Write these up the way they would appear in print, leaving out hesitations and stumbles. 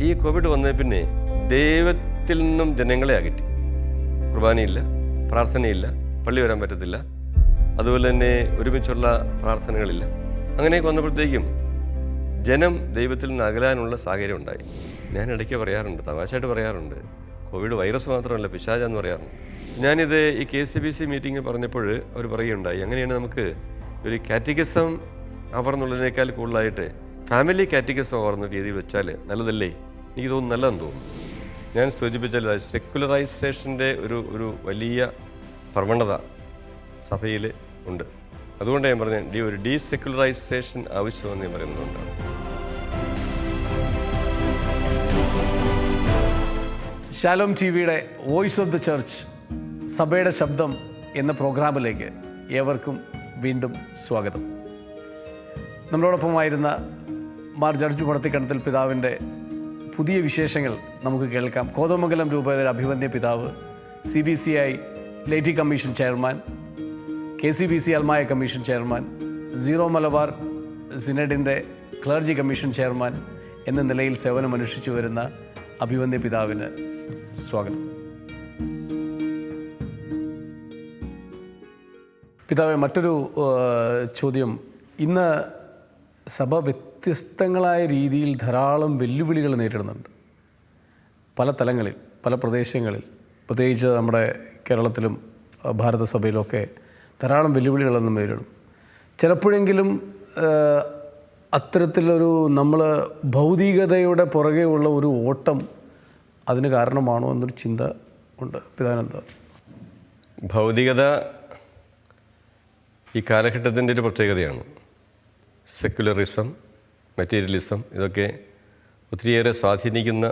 ഈ കോവിഡ് വന്നേ പിന്നെ ദൈവത്തിൽ നിന്നും ജനങ്ങളെ അകറ്റി. കുർബാനയില്ല, പ്രാർത്ഥനയില്ല, പള്ളി വരാൻ പറ്റത്തില്ല, അതുപോലെ തന്നെ ഒരുമിച്ചുള്ള പ്രാർത്ഥനകളില്ല. അങ്ങനെയൊക്കെ വന്നപ്പോഴത്തേക്കും ജനം ദൈവത്തിൽ നിന്ന് അകലാനുള്ള സാഹചര്യം ഉണ്ടായി. ഞാൻ ഇടയ്ക്ക് പറയാറുണ്ട്, തമാശയായിട്ട് പറയാറുണ്ട്, കോവിഡ് വൈറസ് മാത്രമല്ല പിശാചെന്ന് പറയാറുണ്ട്. ഞാനിത് ഈ KCBC മീറ്റിങ്ങിൽ പറഞ്ഞപ്പോൾ അവർ പറയുകയുണ്ടായി, അങ്ങനെയാണ് നമുക്ക് ഒരു കാറ്റഗിസം അവർ എന്നുള്ളതിനേക്കാൾ കൂടുതലായിട്ട് ഫാമിലി കാറ്റഗിസം അവർ എന്ന രീതിയിൽ വെച്ചാൽ നല്ലതല്ലേ? എനിക്ക് തോന്നുന്നു നല്ലതെന്ന് തോന്നുന്നു. ഞാൻ സൂചിപ്പിച്ചാൽ സെക്കുലറൈസേഷൻ്റെ ഒരു വലിയ പ്രവണത സഭയിൽ ഉണ്ട്. അതുകൊണ്ട് ഞാൻ പറഞ്ഞ ഒരു ഡീസെക്കുലറൈസേഷൻ ആവശ്യമെന്ന് ഞാൻ പറയുന്നതുകൊണ്ടാണ്. ഷാലോം TV-യുടെ വോയിസ് ഓഫ് ദി ചർച്ച്, സഭയുടെ ശബ്ദം എന്ന പ്രോഗ്രാമിലേക്ക് ഏവർക്കും വീണ്ടും സ്വാഗതം. നമ്മളോടൊപ്പമായിരുന്ന മാർ ജോർജ് മുടത്തിക്കണ്ടത്തിൽ പിതാവിൻ്റെ പുതിയ വിശേഷങ്ങൾ നമുക്ക് കേൾക്കാം. കോതമംഗലം രൂപതയുടെ അഭിവന്ദ്യ പിതാവ്, CBCI laity commission chairman, KCBC അൽമായ കമ്മീഷൻ ചെയർമാൻ, സീറോ മലബാർ സിനഡിൻ്റെ ക്ലർജി കമ്മീഷൻ ചെയർമാൻ എന്ന നിലയിൽ സേവനമനുഷ്ഠിച്ചു വരുന്ന അഭിവന്ദ്യ പിതാവിന് സ്വാഗതം. പിതാവെ, മറ്റൊരു ചോദ്യം. ഇന്ന് സഭ വ്യത്യസ്തങ്ങളായ രീതിയിൽ ധാരാളം വെല്ലുവിളികൾ നേരിടുന്നുണ്ട്. പല തലങ്ങളിൽ, പല പ്രദേശങ്ങളിൽ, പ്രത്യേകിച്ച് നമ്മുടെ കേരളത്തിലും ഭാരതസഭയിലൊക്കെ ധാരാളം വെല്ലുവിളികളൊന്നും നേരിടും. ചിലപ്പോഴെങ്കിലും അത്തരത്തിലൊരു നമ്മൾ ഭൗതികതയുടെ പുറകെ ഉള്ള ഒരു ഓട്ടം അതിന് കാരണമാണോ എന്നൊരു ചിന്ത ഉണ്ട്. പിതാവിനെന്താ? ഭൗതികത ഈ കാലഘട്ടത്തിൻ്റെ ഒരു പ്രത്യേകതയാണ്. സെക്കുലറിസം, മെറ്റീരിയലിസം ഇതൊക്കെ ഒത്തിരിയേറെ സ്വാധീനിക്കുന്ന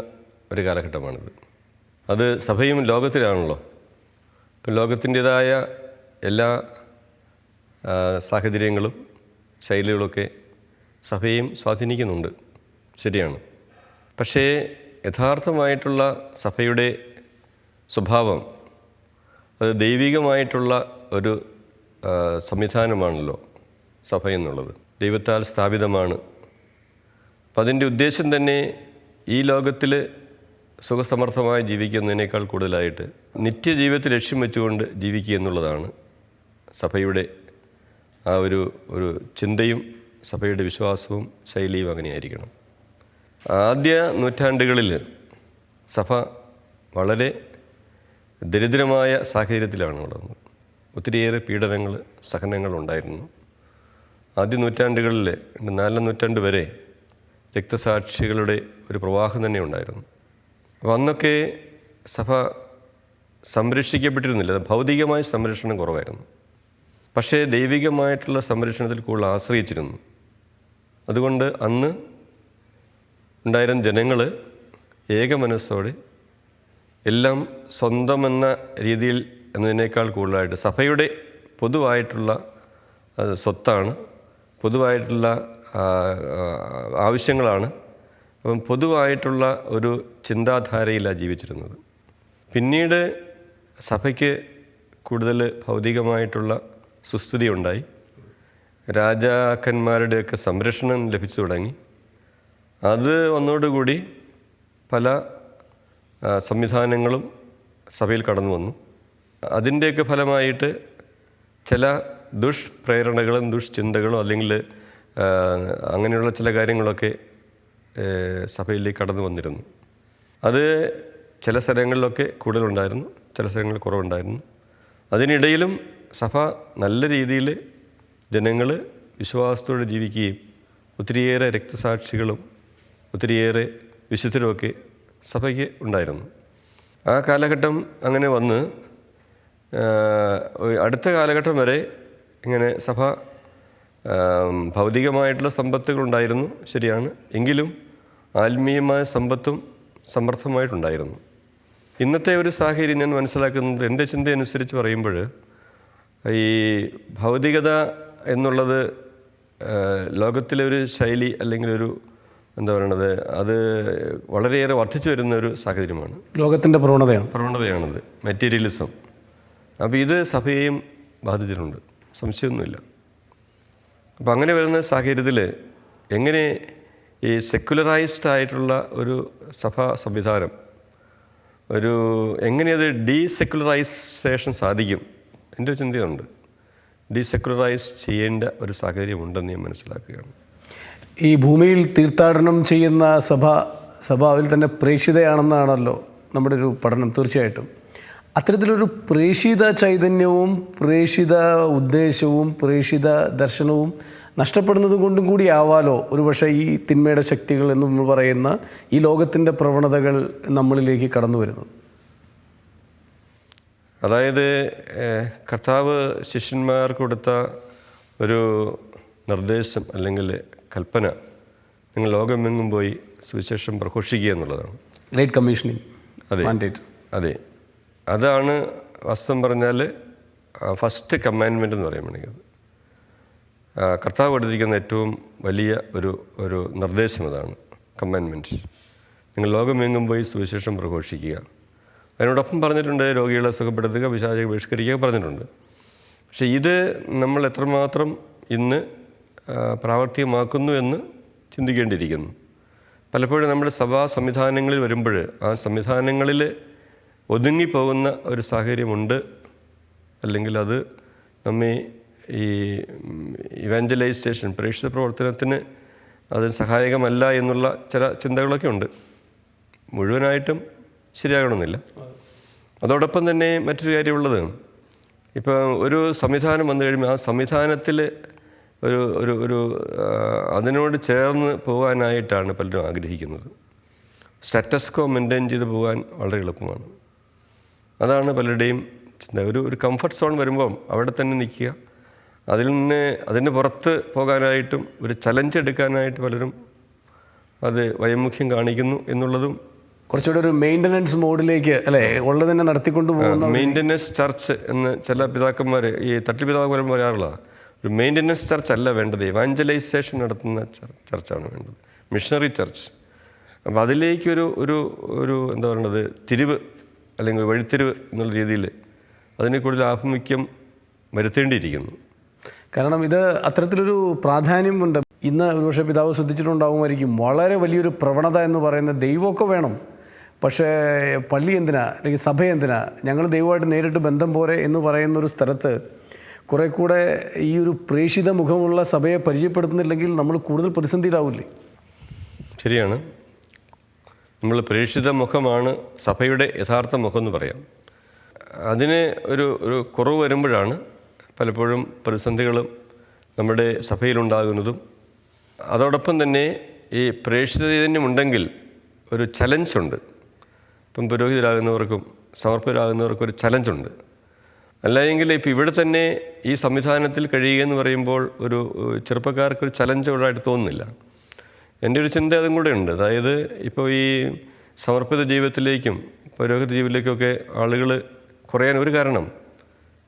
ഒരു കാലഘട്ടമാണിത്. അത് സഭയും ലോകത്തിലാണല്ലോ. ഇപ്പം ലോകത്തിൻ്റേതായ എല്ലാ സാഹചര്യങ്ങളും ശൈലികളൊക്കെ സഭയും സ്വാധീനിക്കുന്നുണ്ട്, ശരിയാണ്. പക്ഷേ യഥാർത്ഥമായിട്ടുള്ള സഭയുടെ സ്വഭാവം അത് ദൈവികമായിട്ടുള്ള ഒരു സംവിധാനമാണല്ലോ സഭ എന്നുള്ളത്. ദൈവത്താൽ സ്ഥാപിതമാണ്. അപ്പം അതിൻ്റെ ഉദ്ദേശം തന്നെ ഈ ലോകത്തിൽ സുഖസമർത്ഥമായി ജീവിക്കുന്നതിനേക്കാൾ കൂടുതലായിട്ട് നിത്യജീവിതത്തിൽ ലക്ഷ്യം വെച്ചുകൊണ്ട് ജീവിക്കുക എന്നുള്ളതാണ് സഭയുടെ ആ ഒരു ചിന്തയും സഭയുടെ വിശ്വാസവും ശൈലിയും അങ്ങനെയായിരിക്കണം. ആദ്യ നൂറ്റാണ്ടുകളിൽ സഭ വളരെ ദരിദ്രമായ സാഹചര്യത്തിലാണ് വളർന്നത്. ഒത്തിരിയേറെ പീഡനങ്ങൾ, സഹനങ്ങളുണ്ടായിരുന്നു. ആദ്യ നൂറ്റാണ്ടുകളിൽ 4-ാം നൂറ്റാണ്ട് വരെ രക്തസാക്ഷികളുടെ ഒരു പ്രവാഹം തന്നെ ഉണ്ടായിരുന്നു. അപ്പോൾ അന്നൊക്കെ സഭ സംരക്ഷിക്കപ്പെട്ടിരുന്നില്ല. ഭൗതികമായ സംരക്ഷണം കുറവായിരുന്നു. പക്ഷേ ദൈവികമായിട്ടുള്ള സംരക്ഷണത്തിൽ കൂടുതൽ ആശ്രയിച്ചിരുന്നു. അതുകൊണ്ട് അന്ന് ഉണ്ടായിരുന്ന ജനങ്ങൾ ഏകമനസ്സോടെ എല്ലാം സ്വന്തമെന്ന രീതിയിൽ എന്നതിനേക്കാൾ കൂടുതലായിട്ട് സഭയുടെ പൊതുവായിട്ടുള്ള സ്വത്താണ്, പൊതുവായിട്ടുള്ള ആവശ്യങ്ങളാണ്. അപ്പം പൊതുവായിട്ടുള്ള ഒരു ചിന്താധാരയിലാണ് ജീവിച്ചിരുന്നത്. പിന്നീട് സഭയ്ക്ക് കൂടുതൽ ഭൗതികമായിട്ടുള്ള സുസ്ഥിതി ഉണ്ടായി. രാജാക്കന്മാരുടെയൊക്കെ സംരക്ഷണം ലഭിച്ചു തുടങ്ങി. അത് വന്നതോടുകൂടി പല സംവിധാനങ്ങളും സഭയിൽ കടന്നു വന്നു. അതിൻ്റെയൊക്കെ ഫലമായിട്ട് ചില ദുഷ്പ്രേരണകളും ദുഷ്ചിന്തകളും അല്ലെങ്കിൽ അങ്ങനെയുള്ള ചില കാര്യങ്ങളൊക്കെ സഭയിലേക്ക് കടന്നു വന്നിരുന്നു. അത് ചില സ്ഥലങ്ങളിലൊക്കെ കൂടുതലുണ്ടായിരുന്നു, ചില സ്ഥലങ്ങളിൽ കുറവുണ്ടായിരുന്നു. അതിനിടയിലും സഭ നല്ല രീതിയിൽ ജനങ്ങൾ വിശ്വാസത്തോടെ ജീവിക്കുകയും ഒത്തിരിയേറെ രക്തസാക്ഷികളും ഒത്തിരിയേറെ വിശുദ്ധരുമൊക്കെ സഭയ്ക്ക് ഉണ്ടായിരുന്നു. ആ കാലഘട്ടം അങ്ങനെ വന്ന് അടുത്ത കാലഘട്ടം വരെ ഇങ്ങനെ സഭ ഭൗതികമായിട്ടുള്ള സമ്പത്തുകളുണ്ടായിരുന്നു, ശരിയാണ്. എങ്കിലും ആത്മീയമായ സമ്പത്തും സമർത്ഥമായിട്ടുണ്ടായിരുന്നു. ഇന്നത്തെ ഒരു സാഹചര്യം ഞാൻ മനസ്സിലാക്കുന്നത്, എൻ്റെ ചിന്തയനുസരിച്ച് പറയുമ്പോൾ, ഈ ഭൗതികത എന്നുള്ളത് ലോകത്തിലെ ഒരു ശൈലി അല്ലെങ്കിൽ ഒരു എന്താ പറയണത്, അത് വളരെയേറെ വർദ്ധിച്ചു വരുന്ന ഒരു സാഹചര്യമാണ്. ലോകത്തിൻ്റെ പ്രവണതയാണത്, മെറ്റീരിയലിസം. അപ്പോൾ ഇത് സഭയെയും ബാധിച്ചിട്ടുണ്ട്, സംശയമൊന്നുമില്ല. അപ്പം അങ്ങനെ വരുന്ന സാഹചര്യത്തിൽ എങ്ങനെ ഈ സെക്കുലറൈസ്ഡ് ആയിട്ടുള്ള ഒരു സഭാ സംവിധാനം എങ്ങനെയത് ഡീസെക്കുലറൈസേഷൻ സാധിക്കും, എൻ്റെ ഒരു ചിന്തയുണ്ട്. ഡീസെക്കുലറൈസ് ചെയ്യേണ്ട ഒരു സാഹചര്യമുണ്ടെന്ന് ഞാൻ മനസ്സിലാക്കുകയാണ്. ഈ ഭൂമിയിൽ തീർത്ഥാടനം ചെയ്യുന്ന സഭാവിൽ തന്നെ പ്രേക്ഷിതയാണെന്നാണല്ലോ നമ്മുടെ ഒരു പഠനം. തീർച്ചയായിട്ടും അത്തരത്തിലൊരു പ്രേക്ഷിത ചൈതന്യവും പ്രേക്ഷിത ഉദ്ദേശവും പ്രേക്ഷിത ദർശനവും നഷ്ടപ്പെടുന്നത് കൊണ്ടും കൂടി ആവാലോ ഒരുപക്ഷെ ഈ തിന്മയുടെ ശക്തികൾ എന്ന് നമ്മൾ പറയുന്ന ഈ ലോകത്തിൻ്റെ പ്രവണതകൾ നമ്മളിലേക്ക് കടന്നു വരുന്നത്. അതായത് കർത്താവ് ശിഷ്യന്മാർക്ക് കൊടുത്ത ഒരു നിർദ്ദേശം അല്ലെങ്കിൽ കൽപ്പന, നിങ്ങൾ ലോകമെങ്ങും പോയി സുവിശേഷം പ്രഘോഷിക്കുക എന്നുള്ളതാണ്. Great commissioning. അതെ, അതാണ് വാസ്തവം പറഞ്ഞാൽ ഫസ്റ്റ് കമാൻഡ്മെൻ്റ് എന്ന് പറയാൻ വേണമെങ്കിൽ കർത്താവ് കൊടുത്തിരിക്കുന്ന ഏറ്റവും വലിയ ഒരു നിർദ്ദേശം അതാണ് കമാൻഡ്മെൻറ്റ്. നിങ്ങൾ ലോകമെങ്ങും പോയി സുവിശേഷം പ്രഘോഷിക്കുക. അതിനോടൊപ്പം പറഞ്ഞിട്ടുണ്ട് രോഗികളെ സുഖപ്പെടുത്തുക, പിശാചുകളെ ബഹിഷ്കരിക്കുക പറഞ്ഞിട്ടുണ്ട്. പക്ഷേ ഇത് നമ്മൾ എത്രമാത്രം ഇന്ന് പ്രാവർത്തികമാക്കുന്നു എന്ന് ചിന്തിക്കേണ്ടിയിരിക്കുന്നു. പലപ്പോഴും നമ്മുടെ സഭാ സംവിധാനങ്ങളിൽ വരുമ്പോൾ ആ സംവിധാനങ്ങളിൽ ഒതുങ്ങിപ്പോകുന്ന ഒരു സാഹചര്യമുണ്ട്. അല്ലെങ്കിൽ അത് നമ്മെ ഈ ഇവാഞ്ചലൈസേഷൻ, പ്രേക്ഷിത പ്രവർത്തനത്തിന് അത് സഹായകമല്ല എന്നുള്ള ചില ചിന്തകളൊക്കെ ഉണ്ട്. മുഴുവനായിട്ടും ശരിയാകണമെന്നില്ല. അതോടൊപ്പം തന്നെ മറ്റൊരു കാര്യമുള്ളത്, ഇപ്പോൾ ഒരു സംവിധാനം വന്നു കഴിയുമ്പോൾ ആ സംവിധാനത്തിൽ ഒരു അതിനോട് ചേർന്ന് പോകാനായിട്ടാണ് പലരും ആഗ്രഹിക്കുന്നത്. സ്റ്റാറ്റസ് കോ മെയിൻറ്റെയിൻ ചെയ്ത് പോകാൻ വളരെ എളുപ്പമാണ്. അതാണ് പലരുടെയും ചിന്ത. ഒരു കംഫർട്ട് സോൺ വരുമ്പം അവിടെ തന്നെ നിൽക്കുക, അതിന് പുറത്ത് പോകാനായിട്ടും ഒരു ചലഞ്ച് എടുക്കാനായിട്ട് പലരും അത് വൈമുഖ്യം കാണിക്കുന്നു എന്നുള്ളതും. കുറച്ചുകൂടെ ഒരു മെയിൻ്റനൻസ് മോഡിലേക്ക് അല്ലേ ഉള്ളത് തന്നെ നടത്തിക്കൊണ്ട് പോകുന്ന മെയിൻ്റനൻസ് ചർച്ച് എന്ന് ചില പിതാക്കന്മാർ, ഈ തട്ടിപ്പിതാക്കന്മാരും പറയാറുള്ള ഒരു മെയിൻ്റനൻസ് ചർച്ച് അല്ല വേണ്ടത്, ഇവാഞ്ചലൈസേഷൻ നടത്തുന്ന ചർച്ചാണ് വേണ്ടത്, മിഷണറി ചർച്ച്. അപ്പോൾ അതിലേക്കൊരു എന്താ പറയുന്നത് തിരിവ് അല്ലെങ്കിൽ വഴിത്തിരിവ് എന്നുള്ള രീതിയിൽ അതിനെ കൂടുതൽ ആഭിമുഖ്യം വരുത്തേണ്ടിയിരിക്കുന്നു. കാരണം ഇത് അത്തരത്തിലൊരു പ്രാധാന്യമുണ്ട്. ഇന്ന് ഒരുപക്ഷെ പിതാവ് ശ്രദ്ധിച്ചിട്ടുണ്ടാകുമായിരിക്കും, വളരെ വലിയൊരു പ്രവണത എന്ന് പറയുന്നത് ദൈവമൊക്കെ വേണം, പക്ഷേ പള്ളി എന്തിനാ, അല്ലെങ്കിൽ സഭ എന്തിനാ, ഞങ്ങൾ ദൈവമായിട്ട് നേരിട്ട് ബന്ധം പോരെ എന്ന് പറയുന്നൊരു സ്ഥലത്ത് കുറേ കൂടെ ഈ ഒരു പ്രേക്ഷിത മുഖമുള്ള സഭയെ പരിചയപ്പെടുത്തുന്നില്ലെങ്കിൽ നമ്മൾ കൂടുതൽ പ്രതിസന്ധിയിലാവില്ലേ? ശരിയാണ്. നമ്മൾ പ്രേക്ഷിത മുഖമാണ് സഭയുടെ യഥാർത്ഥ മുഖം എന്ന് പറയാം. അതിന് ഒരു കുറവ് വരുമ്പോഴാണ് പലപ്പോഴും പ്രതിസന്ധികളും നമ്മുടെ സഭയിലുണ്ടാകുന്നതും. അതോടൊപ്പം തന്നെ ഈ പ്രേക്ഷിത ചൈതന്യമുണ്ടെങ്കിൽ ഒരു ചലഞ്ചുണ്ട്. ഇപ്പം പുരോഹിതരാകുന്നവർക്കും സമർപ്പിതരാകുന്നവർക്കും ഒരു ചലഞ്ചുണ്ട്. അല്ലെങ്കിൽ ഇപ്പം ഇവിടെ തന്നെ ഈ സംവിധാനത്തിൽ കഴിയുക എന്ന് പറയുമ്പോൾ ഒരു ചെറുപ്പക്കാർക്കൊരു ചലഞ്ച് ഉള്ളതായിട്ട് തോന്നുന്നില്ല. എൻ്റെ ഒരു ചിന്ത അതും കൂടെ ഉണ്ട്. അതായത് ഇപ്പോൾ ഈ സമർപ്പിത ജീവിതത്തിലേക്കും പുരോഹിത ജീവിതത്തിലേക്കൊക്കെ ആളുകൾ കുറയാൻ ഒരു കാരണം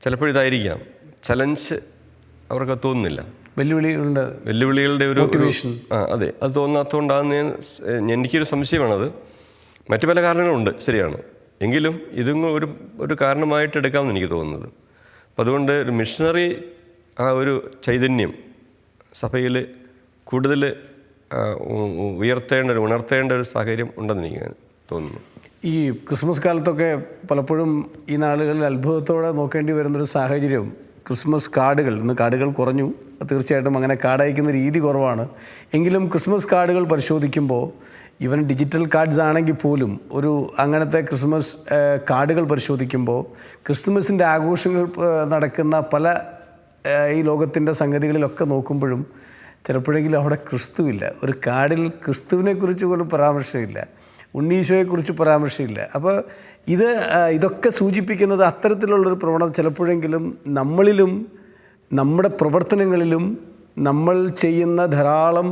ചിലപ്പോഴിതായിരിക്കാം, ചലഞ്ച് അവർക്ക് തോന്നുന്നില്ല. വെല്ലുവിളികളുടെ ഒരു അതെ, അത് തോന്നാത്തതുകൊണ്ടാണെന്ന് എനിക്കൊരു സംശയമാണത്. മറ്റു പല കാരണങ്ങളുണ്ട്, ശരിയാണ്. എങ്കിലും ഇതും ഒരു കാരണമായിട്ട് എടുക്കാമെന്ന് എനിക്ക് തോന്നുന്നത്. അപ്പം അതുകൊണ്ട് ഒരു മിഷണറി ആ ഒരു ചൈതന്യം സഭയിൽ കൂടുതൽ ഉണർത്തേണ്ട ഒരു സാഹചര്യം ഉണ്ടെന്ന് എനിക്ക് തോന്നുന്നു. ഈ ക്രിസ്മസ് കാലത്തൊക്കെ പലപ്പോഴും ഈ നാളുകളിൽ അത്ഭുതത്തോടെ നോക്കേണ്ടി വരുന്നൊരു സാഹചര്യം, ക്രിസ്മസ് കാർഡുകൾ, ഇന്ന് കാർഡുകൾ കുറഞ്ഞു, തീർച്ചയായിട്ടും അങ്ങനെ കാർഡ് അയക്കുന്ന രീതി കുറവാണ്. എങ്കിലും ക്രിസ്മസ് കാർഡുകൾ പരിശോധിക്കുമ്പോൾ ഈവൻ ഡിജിറ്റൽ കാർഡ്സ് ആണെങ്കിൽ പോലും ഒരു അങ്ങനത്തെ ക്രിസ്മസ് കാർഡുകൾ പരിശോധിക്കുമ്പോൾ ക്രിസ്മസിൻ്റെ ആഘോഷങ്ങൾ നടക്കുന്ന പല ഈ ലോകത്തിൻ്റെ സംഗതികളിലൊക്കെ നോക്കുമ്പോഴും ചിലപ്പോഴെങ്കിലും അവിടെ ക്രിസ്തുവില്ല. ഒരു കാർഡിൽ ക്രിസ്തുവിനെക്കുറിച്ച് പോലും പരാമർശമില്ല, ഉണ്ണീശോയെക്കുറിച്ച് പരാമർശമില്ല. അപ്പോൾ ഇതൊക്കെ സൂചിപ്പിക്കുന്നത് അത്തരത്തിലുള്ളൊരു പ്രവണത ചിലപ്പോഴെങ്കിലും നമ്മളിലും നമ്മുടെ പ്രവർത്തനങ്ങളിലും നമ്മൾ ചെയ്യുന്ന ധാരാളം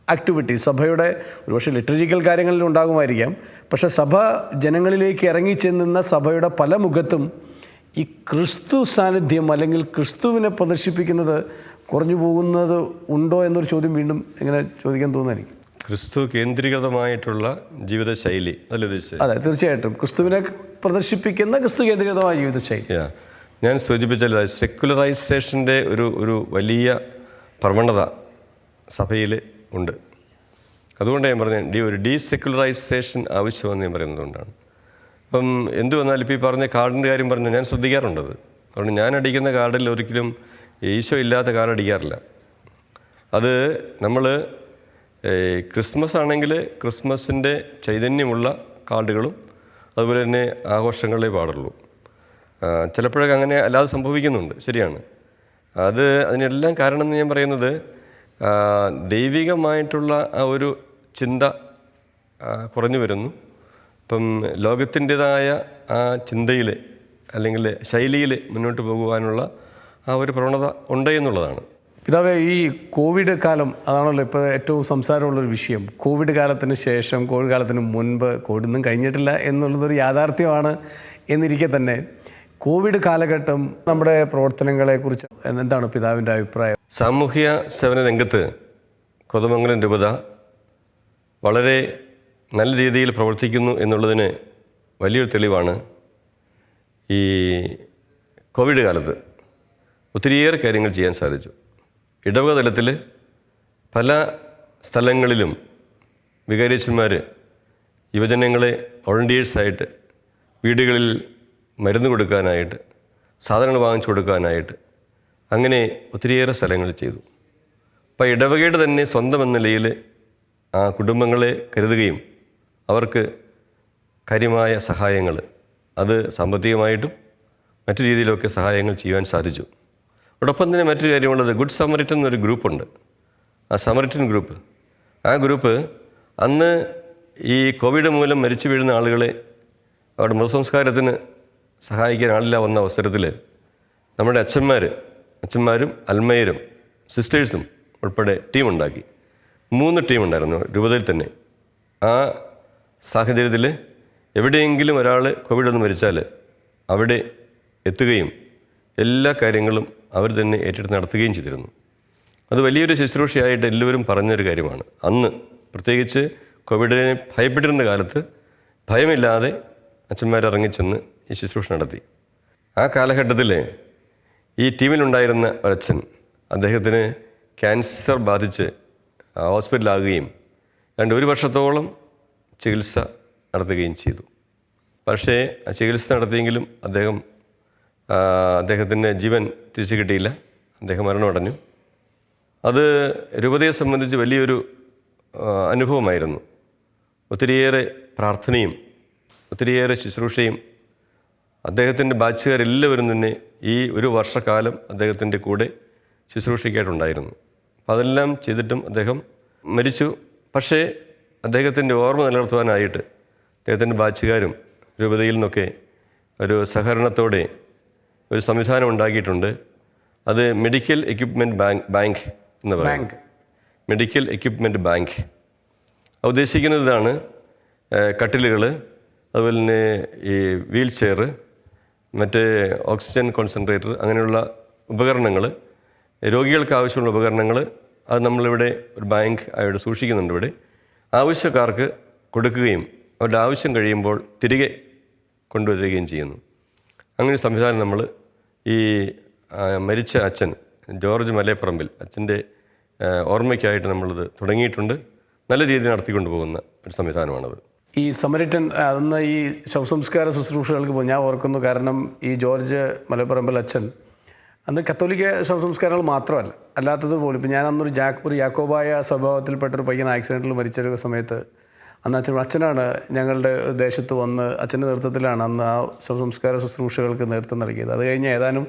ആക്ടിവിറ്റീസ്, സഭയുടെ ഒരുപക്ഷെ ലിറ്റർജിക്കൽ കാര്യങ്ങളിൽ ഉണ്ടാകുമായിരിക്കാം, പക്ഷേ സഭ ജനങ്ങളിലേക്ക് ഇറങ്ങിച്ചെന്നുന്ന സഭയുടെ പല മുഖത്തും ഈ ക്രിസ്തു സാന്നിധ്യം അല്ലെങ്കിൽ ക്രിസ്തുവിനെ പ്രദർശിപ്പിക്കുന്നത് കുറഞ്ഞു പോകുന്നത് ഉണ്ടോ എന്നൊരു ചോദ്യം വീണ്ടും ഇങ്ങനെ ചോദിക്കാൻ തോന്നുമായിരിക്കും. ക്രിസ്തു കേന്ദ്രീകൃതമായിട്ടുള്ള ജീവിതശൈലി അല്ലേ ഉദ്ദേശിച്ചത്? അതെ, തീർച്ചയായിട്ടും ക്രിസ്തുവിനെ പ്രദർശിപ്പിക്കുന്ന ക്രിസ്തു കേന്ദ്രീകൃതമായ ജീവിതശൈലി. ഞാൻ സൂചിപ്പിച്ചല്ലോ, സെക്കുലറൈസേഷൻ്റെ ഒരു വലിയ പ്രവണത സഭയിൽ ഉണ്ട്. അതുകൊണ്ടാണ് ഞാൻ പറഞ്ഞത് ഒരു ഡീസെക്യുലറൈസേഷൻ ആവശ്യമെന്ന് ഞാൻ പറയുന്നതുകൊണ്ടാണ്. അപ്പം എന്ത് വന്നാലും ഇപ്പോൾ ഈ പറഞ്ഞ കാർഡിൻ്റെ കാര്യം പറഞ്ഞാൽ ഞാൻ ശ്രദ്ധിക്കാറുണ്ടത്. അതുകൊണ്ട് ഞാൻ അടിക്കുന്ന കാർഡിൽ ഒരിക്കലും ഈശോ ഇല്ലാത്ത കാർഡ് അടിക്കാറില്ല. അത് നമ്മൾ ക്രിസ്മസ് ആണെങ്കിൽ ക്രിസ്മസിൻ്റെ ചൈതന്യമുള്ള കാർഡുകളും അതുപോലെ തന്നെ ആഘോഷങ്ങളേ പാടുള്ളൂ. ചിലപ്പോഴൊക്കെ അങ്ങനെ അല്ലാതെ സംഭവിക്കുന്നുണ്ട്, ശരിയാണ്. അതിനെല്ലാം കാരണം എന്ന് ഞാൻ പറയുന്നത് ദൈവികമായിട്ടുള്ള ആ ഒരു ചിന്ത കുറഞ്ഞു വരുന്നു. ഇപ്പം ലോകത്തിൻ്റെതായ ആ ചിന്തയിൽ അല്ലെങ്കിൽ ശൈലിയിൽ മുന്നോട്ട് പോകുവാനുള്ള ആ ഒരു പ്രവണത ഉണ്ട് എന്നുള്ളതാണ്. പിതാവേ, ഈ കോവിഡ് കാലം അതാണല്ലോ ഇപ്പോൾ ഏറ്റവും സംസാരമുള്ളൊരു വിഷയം. കോവിഡ് കാലത്തിന് ശേഷം, കോവിഡ് കാലത്തിന് മുൻപ്, കോവിഡൊന്നും കഴിഞ്ഞിട്ടില്ല എന്നുള്ളതൊരു യാഥാർത്ഥ്യമാണ് എന്നിരിക്കെ തന്നെ കോവിഡ് കാലഘട്ടം നമ്മുടെ പ്രവർത്തനങ്ങളെക്കുറിച്ച് എന്താണ് പിതാവിൻ്റെ അഭിപ്രായം? സാമൂഹ്യ സേവന രംഗത്ത് കോതമംഗലം രൂപത വളരെ നല്ല രീതിയിൽ പ്രവർത്തിക്കുന്നു എന്നുള്ളതിന് വലിയൊരു തെളിവാണ് ഈ കോവിഡ് കാലത്ത് ഒത്തിരിയേറെ കാര്യങ്ങൾ ചെയ്യാൻ സാധിച്ചു. ഇടവക തലത്തിൽ പല സ്ഥലങ്ങളിലും വികാരിയച്ചന്മാർ യുവജനങ്ങളെ വോളണ്ടിയേഴ്സായിട്ട് വീടുകളിൽ മരുന്ന് കൊടുക്കാനായിട്ട്, സാധനങ്ങൾ വാങ്ങിച്ചു കൊടുക്കാനായിട്ട്, അങ്ങനെ ഒത്തിരിയേറെ സ്ഥലങ്ങൾ ചെയ്തു. അപ്പോൾ ഇടവകയുടെ തന്നെ സ്വന്തം എന്ന നിലയിൽ ആ കുടുംബങ്ങളെ കരുതുകയും അവർക്ക് കാര്യമായ സഹായങ്ങൾ, അത് സാമ്പത്തികമായിട്ടും മറ്റു രീതിയിലൊക്കെ സഹായങ്ങൾ ചെയ്യുവാൻ സാധിച്ചു. അതോടൊപ്പം തന്നെ മറ്റൊരു കാര്യമുള്ളത്, ഗുഡ് സമറിറ്റൻ എന്നൊരു ഗ്രൂപ്പുണ്ട്. ആ സമറിറ്റൻ ഗ്രൂപ്പ്, ആ ഗ്രൂപ്പ് അന്ന് ഈ കോവിഡ് മൂലം മരിച്ചു വീഴുന്ന ആളുകളെ അവിടെ മൃതസംസ്കാരത്തിന് സഹായിക്കാൻ ആളില്ല വന്ന അവസരത്തിൽ നമ്മുടെ അച്ഛന്മാരും അൽമയരും സിസ്റ്റേഴ്സും ഉൾപ്പെടെ ടീമുണ്ടാക്കി. 3 ടീമുണ്ടായിരുന്നു രൂപതയിൽ തന്നെ. ആ സാഹചര്യത്തിൽ എവിടെയെങ്കിലും ഒരാൾ കോവിഡ് ഒന്ന് മരിച്ചാൽ അവിടെ എത്തുകയും എല്ലാ കാര്യങ്ങളും അവർ തന്നെ ഏറ്റെടുത്ത് നടത്തുകയും ചെയ്തിരുന്നു. അത് വലിയൊരു ശുശ്രൂഷയായിട്ട് എല്ലാവരും പറഞ്ഞൊരു കാര്യമാണ്. അന്ന് പ്രത്യേകിച്ച് കോവിഡിനെ ഭയപ്പെട്ടിരുന്ന കാലത്ത് ഭയമില്ലാതെ അച്ഛന്മാരിറങ്ങിച്ചെന്ന് ഈ ശുശ്രൂഷ നടത്തി. ആ കാലഘട്ടത്തിൽ ഈ ടീമിലുണ്ടായിരുന്ന ഒരച്ഛൻ, അദ്ദേഹത്തിന് ക്യാൻസർ ബാധിച്ച് ഹോസ്പിറ്റലാകുകയും 1 വർഷത്തോളം ചികിത്സ നടത്തുകയും ചെയ്തു. പക്ഷേ ആ ചികിത്സ നടത്തിയെങ്കിലും അദ്ദേഹത്തിൻ്റെ ജീവൻ തിരിച്ചു കിട്ടിയില്ല. അദ്ദേഹം മരണമടഞ്ഞു. അത് രൂപതയെ സംബന്ധിച്ച് വലിയൊരു അനുഭവമായിരുന്നു. ഒത്തിരിയേറെ പ്രാർത്ഥനയും ഒത്തിരിയേറെ ശുശ്രൂഷയും അദ്ദേഹത്തിൻ്റെ ബാച്ചുകാരെല്ലാവരും തന്നെ ഈ 1 വർഷക്കാലം അദ്ദേഹത്തിൻ്റെ കൂടെ ശുശ്രൂഷയ്ക്കായിട്ടുണ്ടായിരുന്നു. അപ്പോൾ അതെല്ലാം ചെയ്തിട്ടും അദ്ദേഹം മരിച്ചു. പക്ഷേ അദ്ദേഹത്തിൻ്റെ ഓർമ്മ നിലനിർത്തുവാനായിട്ട് അദ്ദേഹത്തിൻ്റെ ബാച്ചുകാരും രൂപതയിൽ നിന്നൊക്കെ ഒരു സഹകരണത്തോടെ ഒരു സംവിധാനം ഉണ്ടാക്കിയിട്ടുണ്ട്. അത് മെഡിക്കൽ എക്യുപ്മെൻറ്റ് ബാങ്ക് എന്ന് പറയും. മെഡിക്കൽ എക്യുപ്മെൻറ്റ് ബാങ്ക് ഉദ്ദേശിക്കുന്നത് ഇതാണ്: കട്ടിലുകൾ, അതുപോലെ തന്നെ ഈ വീൽ ചെയർ, മറ്റ് ഓക്സിജൻ കോൺസെൻട്രേറ്റർ, അങ്ങനെയുള്ള ഉപകരണങ്ങൾ, രോഗികൾക്ക് ആവശ്യമുള്ള ഉപകരണങ്ങൾ, അത് നമ്മളിവിടെ ഒരു ബാങ്ക് ആയിട്ട് സൂക്ഷിക്കുന്നുണ്ട്. ഇവിടെ ആവശ്യക്കാർക്ക് കൊടുക്കുകയും അവരുടെ ആവശ്യം കഴിയുമ്പോൾ തിരികെ കൊണ്ടുവരികയും ചെയ്യുന്നു. അങ്ങനെ ഒരു സംവിധാനം നമ്മൾ ഈ മരിച്ച അച്ഛൻ ജോർജ് മലയപ്പറമ്പിൽ അച്ഛൻ്റെ ഓർമ്മയ്ക്കായിട്ട് നമ്മളിത് തുടങ്ങിയിട്ടുണ്ട്. നല്ല രീതിയിൽ നടത്തിക്കൊണ്ടു പോകുന്ന ഒരു സംവിധാനമാണത്. ഈ സമരിറ്റൻ അന്ന് ഈ ശവസംസ്കാര ശുശ്രൂഷകൾക്ക് പോകും. ഞാൻ ഓർക്കുന്നു, കാരണം ഈ ജോർജ് മലപ്പറമ്പിൽ അച്ഛൻ അന്ന് കത്തോലിക്ക ശവസംസ്കാരങ്ങൾ മാത്രമല്ല, അല്ലാത്തത് പോലും. ഇപ്പം ഞാൻ അന്നൊരു യാക്കോബായ സ്വഭാവത്തിൽപ്പെട്ടൊരു പയ്യൻ ആക്സിഡൻറ്റിൽ മരിച്ചൊരു സമയത്ത് അന്ന് അച്ഛനാണ് ഞങ്ങളുടെ ദേശത്ത് വന്ന്, അച്ഛൻ്റെ നേതൃത്വത്തിലാണ് അന്ന് ആ ശവസംസ്കാര ശുശ്രൂഷകൾക്ക് നേതൃത്വം നൽകിയത്. അത് കഴിഞ്ഞ് ഏതാനും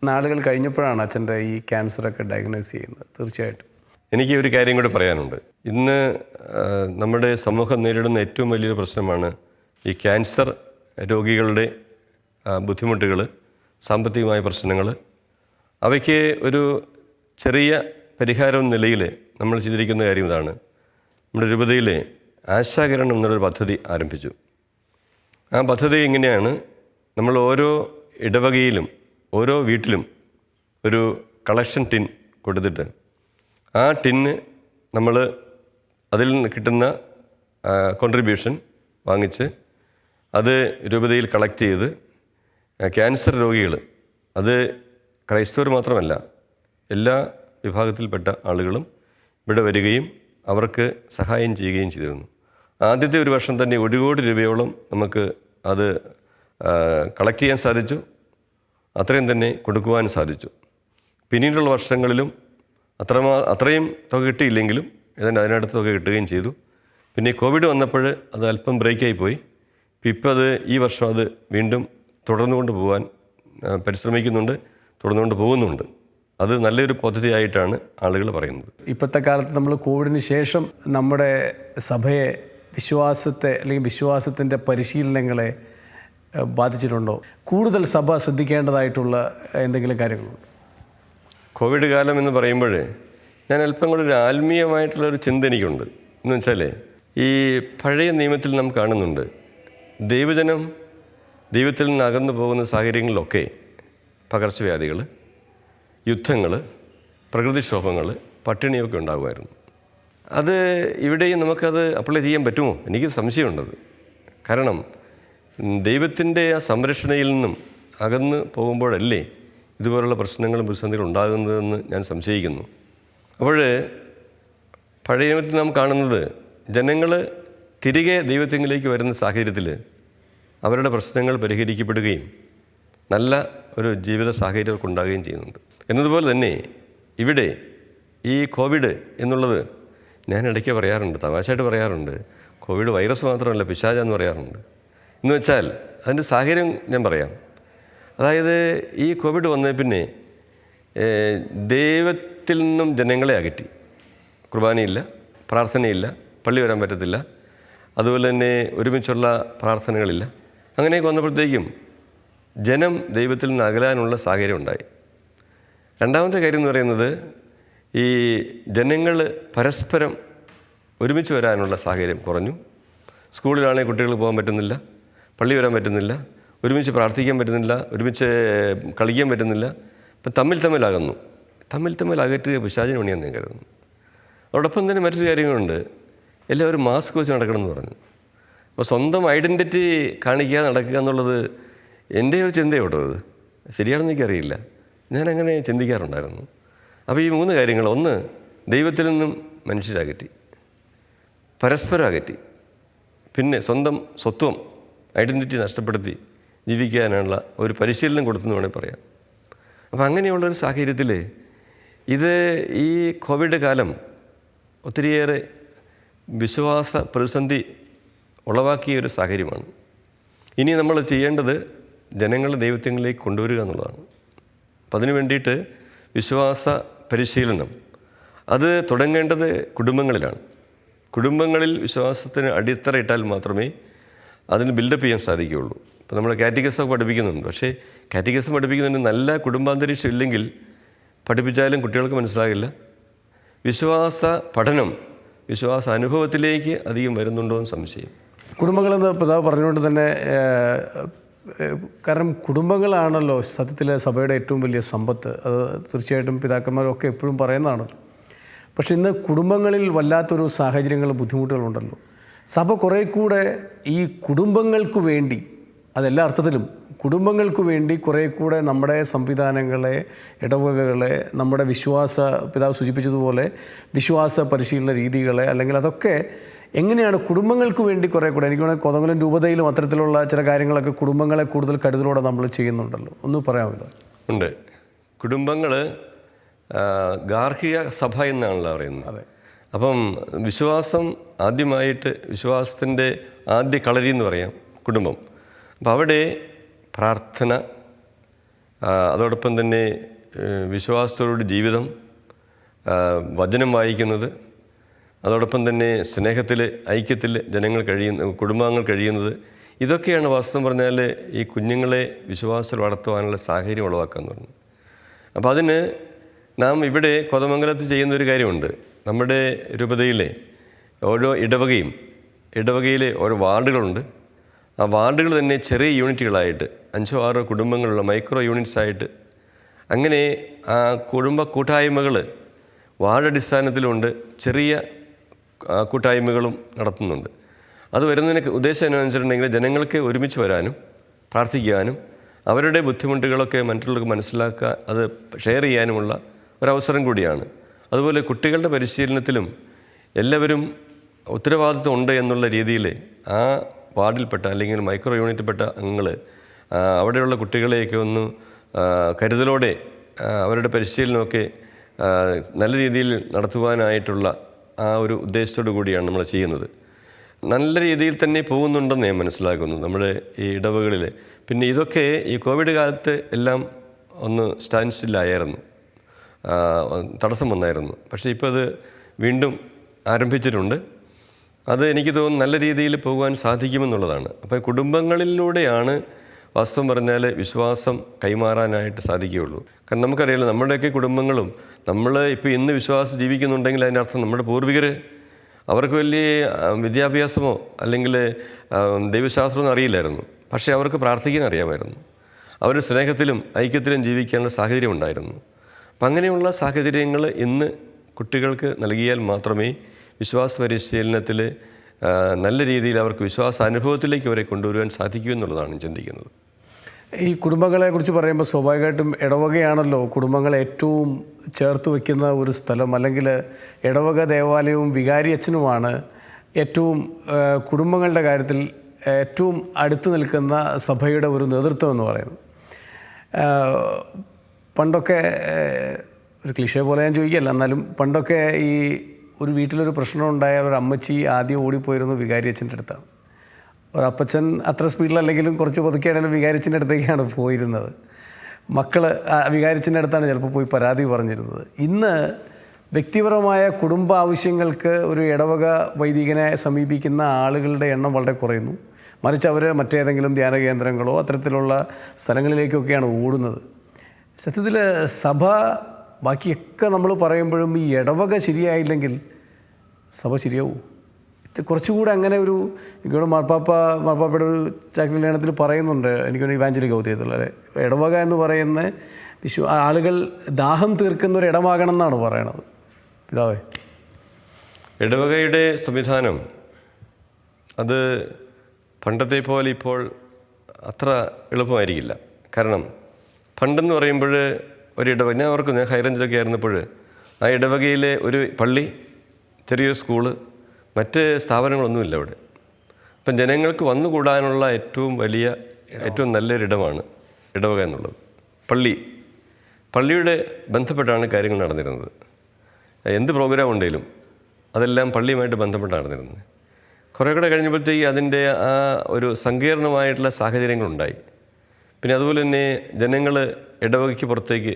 നാളുകൾ കഴിഞ്ഞപ്പോഴാണ് അച്ഛൻ്റെ ഈ ക്യാൻസറൊക്കെ ഡയഗ്നോസ് ചെയ്യുന്നത്. തീർച്ചയായിട്ടും എനിക്ക് ഒരു കാര്യം കൂടി പറയാനുണ്ട്. ഇന്ന് നമ്മുടെ സമൂഹം നേരിടുന്ന ഏറ്റവും വലിയൊരു പ്രശ്നമാണ് ഈ ക്യാൻസർ രോഗികളുടെ ബുദ്ധിമുട്ടുകൾ, സാമ്പത്തികമായ പ്രശ്നങ്ങൾ. അവയ്ക്ക് ഒരു ചെറിയ പരിഹാരം നിലയിൽ നമ്മൾ ചെയ്തിരിക്കുന്ന കാര്യം ഇതാണ്: നമ്മുടെ രൂപതയിൽ ആശാകിരണം എന്നൊരു പദ്ധതി ആരംഭിച്ചു. ആ പദ്ധതി ഇങ്ങനെയാണ്: നമ്മൾ ഓരോ ഇടവകയിലും ഓരോ വീട്ടിലും ഒരു കളക്ഷൻ ടിൻ കൊടുത്തിട്ട് ആ ടിന്ന് നമ്മൾ അതിൽ നിന്ന് കിട്ടുന്ന കോൺട്രിബ്യൂഷൻ വാങ്ങിച്ച് അത് രൂപതയിൽ കളക്ട് ചെയ്ത് ക്യാൻസർ രോഗികൾ, അത് ക്രൈസ്തവർ മാത്രമല്ല എല്ലാ വിഭാഗത്തിൽപ്പെട്ട ആളുകളും ഇവിടെ വരികയും അവർക്ക് സഹായം ചെയ്യുകയും ചെയ്തിരുന്നു. ആദ്യത്തെ ഒരു വർഷം തന്നെ 1 കോടി രൂപയോളം നമുക്ക് അത് കളക്ട് ചെയ്യാൻ സാധിച്ചു. അത്രയും തന്നെ കൊടുക്കുവാൻ സാധിച്ചു. പിന്നീടുള്ള വർഷങ്ങളിലും അത്രയും തുക കിട്ടിയില്ലെങ്കിലും ഏതാണ്ട് അതിനടുത്ത് തുക കിട്ടുകയും ചെയ്തു. പിന്നെ കോവിഡ് വന്നപ്പോൾ അത് അല്പം ബ്രേക്കായി പോയി. ഇപ്പോൾ അത് ഈ വർഷം അത് വീണ്ടും തുടർന്നുകൊണ്ട് പോകാൻ പരിശ്രമിക്കുന്നുണ്ട്, തുടർന്നുകൊണ്ട് പോകുന്നുണ്ട്. അത് നല്ലൊരു പദ്ധതിയായിട്ടാണ് ആളുകൾ പറയുന്നത്. ഇപ്പോഴത്തെ കാലത്ത് നമ്മൾ കോവിഡിന് ശേഷം നമ്മുടെ സഭയെ, വിശ്വാസത്തെ അല്ലെങ്കിൽ വിശ്വാസത്തിൻ്റെ പരിശീലനങ്ങളെ ബാധിച്ചിട്ടുണ്ടോ? കൂടുതൽ സഭ ശ്രദ്ധിക്കേണ്ടതായിട്ടുള്ള എന്തെങ്കിലും കാര്യങ്ങളുണ്ടോ? കോവിഡ് കാലം എന്ന് പറയുമ്പോൾ ഞാൻ അല്പം കൂടെ ഒരു ആത്മീയമായിട്ടുള്ളൊരു ചിന്ത എനിക്കുണ്ട്. എന്ന് വെച്ചാൽ ഈ പഴയ നിയമത്തിൽ നാം കാണുന്നുണ്ട്, ദൈവജനം ദൈവത്തിൽ നിന്ന് അകന്നു പോകുന്ന സാഹചര്യങ്ങളിലൊക്കെ പകർച്ചവ്യാധികൾ, യുദ്ധങ്ങൾ, പ്രകൃതിക്ഷോഭങ്ങൾ, പട്ടിണിയൊക്കെ ഉണ്ടാകുമായിരുന്നു. അത് ഇവിടെയും നമുക്കത് അപ്ലൈ ചെയ്യാൻ പറ്റുമോ? എനിക്ക് സംശയമുണ്ടത്. കാരണം ദൈവത്തിൻ്റെ ആ സംരക്ഷണയിൽ നിന്നും അകന്ന് പോകുമ്പോഴല്ലേ ഇതുപോലുള്ള പ്രശ്നങ്ങളും പ്രതിസന്ധികളും ഉണ്ടാകുന്നതെന്ന് ഞാൻ സംശയിക്കുന്നു. അപ്പോൾ പഴയ നിയമത്തിൽ നാം കാണുന്നത് ജനങ്ങൾ തിരികെ ദൈവത്തിലേക്ക് വരുന്ന സാഹചര്യത്തിൽ അവരുടെ പ്രശ്നങ്ങൾ പരിഹരിക്കപ്പെടുകയും നല്ല ഒരു ജീവിത സാഹചര്യം ഉണ്ടാകുകയും ചെയ്യുന്നുണ്ട്. എന്നതുപോലെ തന്നെ ഇവിടെ ഈ കോവിഡ് എന്നുള്ളത് ഞാൻ ഇടയ്ക്ക് പറയാറുണ്ട്, തമാശയായിട്ട് പറയാറുണ്ട്, കോവിഡ് വൈറസ് മാത്രമല്ല പിശാചെന്ന് പറയാറുണ്ട്. എന്ന് വെച്ചാൽ അതിൻ്റെ സാഹചര്യം ഞാൻ പറയാം. അതായത് ഈ കോവിഡ് വന്ന പിന്നെ ദൈവത്തിൽ നിന്നും ജനങ്ങളെ അകറ്റി. കുർബാനയില്ല, പ്രാർത്ഥനയില്ല, പള്ളി വരാൻ പറ്റത്തില്ല, അതുപോലെ തന്നെ ഒരുമിച്ചുള്ള പ്രാർത്ഥനകളില്ല. അങ്ങനെയൊക്കെ വന്നപ്പോഴത്തേക്കും ജനം ദൈവത്തിൽ നിന്ന് അകലാനുള്ള സാഹചര്യം ഉണ്ടായി. രണ്ടാമത്തെ കാര്യം എന്ന് പറയുന്നത് ഈ ജനങ്ങൾ പരസ്പരം ഒരുമിച്ച് വരാനുള്ള സാഹചര്യം കുറഞ്ഞു. സ്കൂളിലാണെങ്കിൽ കുട്ടികൾ പോകാൻ പറ്റുന്നില്ല, പള്ളി വരാൻ പറ്റുന്നില്ല, ഒരുമിച്ച് പ്രാർത്ഥിക്കാൻ പറ്റുന്നില്ല, ഒരുമിച്ച് കളിക്കാൻ പറ്റുന്നില്ല. ഇപ്പം തമ്മിൽ അകറ്റുക പിശാചിന് പണിയാന്ന് ഞാൻ കരുതുന്നു. അതോടൊപ്പം തന്നെ മറ്റൊരു കാര്യങ്ങളുണ്ട്, എല്ലാവരും മാസ്ക് വെച്ച് നടക്കണമെന്ന് പറഞ്ഞു. അപ്പോൾ സ്വന്തം ഐഡൻറ്റിറ്റി കാണിക്കാതെ നടക്കുക എന്നുള്ളത് എൻ്റെ ഒരു ചിന്തയോട്ടോ. അത് ശരിയാണെന്ന് എനിക്കറിയില്ല, ഞാനങ്ങനെ ചിന്തിക്കാറുണ്ടായിരുന്നു. അപ്പോൾ ഈ 3 കാര്യങ്ങൾ, ഒന്ന് ദൈവത്തിൽ നിന്നും മനുഷ്യരകറ്റി, പരസ്പരം അകറ്റി, പിന്നെ സ്വന്തം സ്വത്വം ഐഡൻറ്റിറ്റി നഷ്ടപ്പെടുത്തി ജീവിക്കാനുള്ള ഒരു പരിശീലനം കൊടുത്തെന്ന് വേണമെങ്കിൽ പറയാം. അപ്പോൾ അങ്ങനെയുള്ളൊരു സാഹചര്യത്തിൽ ഈ കോവിഡ് കാലം ഒത്തിരിയേറെ വിശ്വാസ പ്രതിസന്ധി ഉളവാക്കിയ ഒരു സാഹചര്യമാണ്. ഇനി നമ്മൾ ചെയ്യേണ്ടത് ജനങ്ങളെ ദൈവത്തിലേക്ക് കൊണ്ടുവരിക എന്നുള്ളതാണ്. അപ്പം അതിനു വേണ്ടിയിട്ട് വിശ്വാസ പരിശീലനം അത് തുടങ്ങേണ്ടത് കുടുംബങ്ങളിലാണ്. കുടുംബങ്ങളിൽ വിശ്വാസത്തിന് അടിത്തറയിട്ടാൽ മാത്രമേ അതിന് ബിൽഡപ്പ് ചെയ്യാൻ സാധിക്കുകയുള്ളൂ. ഇപ്പോൾ നമ്മൾ കാറ്റഗിസം പഠിപ്പിക്കുന്നുണ്ട്, പക്ഷേ കാറ്റഗിസം പഠിപ്പിക്കുന്നതിന് നല്ല കുടുംബാന്തരീക്ഷം ഇല്ലെങ്കിൽ പഠിപ്പിച്ചാലും കുട്ടികൾക്ക് മനസ്സിലാകില്ല. വിശ്വാസ പഠനം, വിശ്വാസ അനുഭവത്തിലേക്ക് അധികം വരുന്നുണ്ടോ എന്ന് സംശയം. കുടുംബങ്ങളെന്ന് പിതാവ് പറഞ്ഞുകൊണ്ട് തന്നെ, കാരണം കുടുംബങ്ങളാണല്ലോ സത്യത്തിലെ സഭയുടെ ഏറ്റവും വലിയ സമ്പത്ത്. അത് തീർച്ചയായിട്ടും പിതാക്കന്മാരൊക്കെ എപ്പോഴും പറയുന്നതാണല്ലോ. പക്ഷെ ഇന്ന് കുടുംബങ്ങളിൽ വല്ലാത്തൊരു സാഹചര്യങ്ങൾ, ബുദ്ധിമുട്ടുകളുണ്ടല്ലോ. സഭ കുറേ കൂടെ ഈ കുടുംബങ്ങൾക്ക് വേണ്ടി, അതെല്ലാ അർത്ഥത്തിലും കുടുംബങ്ങൾക്ക് വേണ്ടി കുറേ കൂടെ നമ്മുടെ സംവിധാനങ്ങളെ, ഇടവകകളെ, നമ്മുടെ പിതാവ് സൂചിപ്പിച്ചതുപോലെ വിശ്വാസ പരിശീലന രീതികളെ, അല്ലെങ്കിൽ അതൊക്കെ എങ്ങനെയാണ് കുടുംബങ്ങൾക്ക് വേണ്ടി കുറേ കൂടെ, എനിക്ക് വേണമെങ്കിൽ കോതമംഗലം രൂപതയിലും അത്തരത്തിലുള്ള ചില കാര്യങ്ങളൊക്കെ കുടുംബങ്ങളെ കൂടുതൽ കരുതലോടെ നമ്മൾ ചെയ്യുന്നുണ്ടല്ലോ, ഒന്ന് പറയാമല്ലോ. ഉണ്ട്. കുടുംബങ്ങൾ ഗാർഹിക സഭ എന്നാണല്ലോ പറയുന്നത്. അതെ. അപ്പം വിശ്വാസം ആദ്യമായിട്ട്, വിശ്വാസത്തിൻ്റെ ആദ്യ കളരി എന്ന് പറയാം കുടുംബം. അപ്പം അവിടെ പ്രാർത്ഥന, അതോടൊപ്പം തന്നെ വിശ്വാസത്തോട് ജീവിതം, വചനം വായിക്കുന്നത്, അതോടൊപ്പം തന്നെ സ്നേഹത്തിൽ, ഐക്യത്തിൽ കുടുംബാംഗങ്ങൾ കഴിയുന്നത്, ഇതൊക്കെയാണ് വാസ്തവം പറഞ്ഞാൽ ഈ കുഞ്ഞുങ്ങളെ വിശ്വാസത്തിൽ വളർത്തുവാനുള്ള സാഹചര്യം ഉളവാക്കാന്ന് പറഞ്ഞു. അപ്പോൾ അതിന് നാം ഇവിടെ കോതമംഗലത്ത് ചെയ്യുന്നൊരു കാര്യമുണ്ട്. നമ്മുടെ രൂപതയിലെ ഓരോ ഇടവകയിലെ ഓരോ വാർഡുകളുണ്ട്. ആ വാർഡുകൾ തന്നെ ചെറിയ യൂണിറ്റുകളായിട്ട് 5-6 കുടുംബങ്ങളുള്ള മൈക്രോ യൂണിറ്റ്സ് ആയിട്ട്, അങ്ങനെ ആ കുടുംബ കൂട്ടായ്മകൾ വാർഡടിസ്ഥാനത്തിലുണ്ട്, ചെറിയ കൂട്ടായ്മകളും നടത്തുന്നുണ്ട്. അത് വരുന്നതിന് ഉദ്ദേശം എന്താണെന്ന് വെച്ചിട്ടുണ്ടെങ്കിൽ ജനങ്ങൾക്ക് ഒരുമിച്ച് വരാനും പ്രാർത്ഥിക്കാനും അവരുടെ ബുദ്ധിമുട്ടുകളൊക്കെ മറ്റുള്ളവർക്ക് മനസ്സിലാക്കുക, അത് ഷെയർ ചെയ്യാനുമുള്ള ഒരവസരം കൂടിയാണ്. അതുപോലെ കുട്ടികളുടെ പരിശീലനത്തിലും എല്ലാവരും ഉത്തരവാദിത്വം ഉണ്ട് എന്നുള്ള രീതിയിൽ ആ വാർഡിൽപ്പെട്ട അല്ലെങ്കിൽ മൈക്രോ യൂണിറ്റിൽപ്പെട്ട അംഗങ്ങൾ അവിടെയുള്ള കുട്ടികളെയൊക്കെ ഒന്ന് കരുതലോടെ അവരുടെ പരിശീലനമൊക്കെ നല്ല രീതിയിൽ നടത്തുവാനായിട്ടുള്ള ആ ഒരു ഉദ്ദേശത്തോടു കൂടിയാണ് നമ്മൾ ചെയ്യുന്നത്. നല്ല രീതിയിൽ തന്നെ പോകുന്നുണ്ടെന്ന് ഞാൻ മനസ്സിലാക്കുന്നു നമ്മുടെ ഈ ഇടവകളിൽ. പിന്നെ ഇതൊക്കെ ഈ കോവിഡ് കാലത്ത് എല്ലാം ഒന്ന് സ്റ്റാൻഡ് സ്റ്റില്ലായിരുന്നു, തടസ്സം വന്നായിരുന്നു. പക്ഷേ ഇപ്പോൾ അത് വീണ്ടും ആരംഭിച്ചിട്ടുണ്ട്. അത് എനിക്ക് തോന്നുന്നു നല്ല രീതിയിൽ പോകുവാൻ സാധിക്കുമെന്നുള്ളതാണ്. അപ്പോൾ കുടുംബങ്ങളിലൂടെയാണ് വാസ്തവം പറഞ്ഞാൽ വിശ്വാസം കൈമാറാനായിട്ട് സാധിക്കുകയുള്ളൂ. കാരണം നമുക്കറിയാലോ, നമ്മുടെയൊക്കെ കുടുംബങ്ങളും നമ്മൾ ഇപ്പോൾ ഇന്ന് വിശ്വാസം ജീവിക്കുന്നുണ്ടെങ്കിൽ അതിൻ്റെ അർത്ഥം നമ്മുടെ പൂർവികർ അവർക്ക് വലിയ വിദ്യാഭ്യാസമോ അല്ലെങ്കിൽ ദൈവശാസ്ത്രമൊന്നും അറിയില്ലായിരുന്നു. പക്ഷേ അവർക്ക് പ്രാർത്ഥിക്കാൻ അറിയാമായിരുന്നു. അവർ സ്നേഹത്തിലും ഐക്യത്തിലും ജീവിക്കാനുള്ള സാഹചര്യം ഉണ്ടായിരുന്നു. അപ്പം അങ്ങനെയുള്ള സാഹചര്യങ്ങൾ ഇന്ന് കുട്ടികൾക്ക് നൽകിയാൽ മാത്രമേ വിശ്വാസ പരിശീലനത്തിൽ നല്ല രീതിയിൽ അവർക്ക് വിശ്വാസാനുഭവത്തിലേക്ക് അവരെ കൊണ്ടുവരുവാൻ സാധിക്കൂ എന്നുള്ളതാണ് ചിന്തിക്കുന്നത്. ഈ കുടുംബങ്ങളെക്കുറിച്ച് പറയുമ്പോൾ സ്വാഭാവികമായിട്ടും ഇടവകയാണല്ലോ കുടുംബങ്ങളെ ഏറ്റവും ചേർത്ത് വയ്ക്കുന്ന ഒരു സ്ഥലം. അല്ലെങ്കിൽ ഇടവക ദേവാലയവും വികാരി അച്ഛനുമാണ് ഏറ്റവും കുടുംബങ്ങളുടെ കാര്യത്തിൽ ഏറ്റവും അടുത്ത് നിൽക്കുന്ന സഭയുടെ ഒരു നേതൃത്വം എന്ന് പറയുന്നത്. പണ്ടൊക്കെ ഒരു ക്ലിഷേ പോലെ ഞാൻ ചോദിക്കുകയല്ല, എന്നാലും പണ്ടൊക്കെ ഈ ഒരു വീട്ടിലൊരു പ്രശ്നം ഉണ്ടായാൽ ഒരു അമ്മച്ചി ആദ്യം ഓടിപ്പോയിരുന്നു വികാരി അച്ഛൻ്റെ അടുത്താണ്. ഒരപ്പച്ചൻ അത്ര സ്പീഡിലല്ലെങ്കിലും കുറച്ച് പതുക്കെയാണെങ്കിലും വികാരിച്ചിൻ്റെ അടുത്തേക്കാണ് പോയിരുന്നത്. മക്കൾ വികാരിച്ചിൻ്റെ അടുത്താണ് ചിലപ്പോൾ പോയി പരാതി പറഞ്ഞിരുന്നത്. ഇന്ന് വ്യക്തിപരമായ കുടുംബ ആവശ്യങ്ങൾക്ക് ഒരു ഇടവക വൈദികനെ സമീപിക്കുന്ന ആളുകളുടെ എണ്ണം വളരെ കുറയുന്നു. മറിച്ച് അവർ മറ്റേതെങ്കിലും ധ്യാന കേന്ദ്രങ്ങളോ അത്തരത്തിലുള്ള സ്ഥലങ്ങളിലേക്കൊക്കെയാണ് ഓടുന്നത്. സത്യത്തിൽ സഭ ബാക്കിയൊക്കെ നമ്മൾ പറയുമ്പോഴും ഈ ഇടവക ശരിയായില്ലെങ്കിൽ സഭ ശരിയാവും. കുറച്ചുകൂടെ അങ്ങനെ ഒരു എനിക്കോട് മാർപ്പാപ്പയുടെ ഒരു ചാക്രികല്യാണത്തിൽ പറയുന്നുണ്ട്, എനിക്കൊരു ഇവാഞ്ചലിക് ഔദ്യത്തിൽ അല്ലെ, ഇടവക എന്ന് പറയുന്ന ആളുകൾ ദാഹം തീർക്കുന്ന ഒരു ഇടമാകണം എന്നാണ് പറയണത്. പിതാവേ, ഇടവകയുടെ സംവിധാനം അത് പണ്ടത്തെ പോലെ ഇപ്പോൾ അത്ര എളുപ്പമായിരിക്കില്ല. കാരണം പണ്ടെന്ന് പറയുമ്പോൾ ഒരു ഇടവക, ഞാൻ ഓർക്കുന്നു, ഞാൻ ഹൈറേഞ്ചിലൊക്കെ ആയിരുന്നപ്പോൾ ആ ഇടവകയിലെ ഒരു പള്ളി, ചെറിയൊരു സ്കൂള്, മറ്റ് സ്ഥാപനങ്ങളൊന്നുമില്ല അവിടെ. അപ്പം ജനങ്ങൾക്ക് വന്നുകൂടാനുള്ള ഏറ്റവും നല്ലൊരിടമാണ് ഇടവക എന്നുള്ളത്. പള്ളിയുടെ ബന്ധപ്പെട്ടാണ് കാര്യങ്ങൾ നടന്നിരുന്നത്. എന്ത് പ്രോഗ്രാം ഉണ്ടെങ്കിലും അതെല്ലാം പള്ളിയുമായിട്ട് ബന്ധപ്പെട്ടാണ് നടന്നിരുന്നത്. കുറേ കൂടെ കഴിഞ്ഞപ്പോഴത്തേക്ക് അതിൻ്റെ ആ ഒരു സങ്കീർണമായിട്ടുള്ള സാഹചര്യങ്ങളുണ്ടായി. പിന്നെ അതുപോലെ തന്നെ ജനങ്ങൾ ഇടവകയ്ക്ക് പുറത്തേക്ക്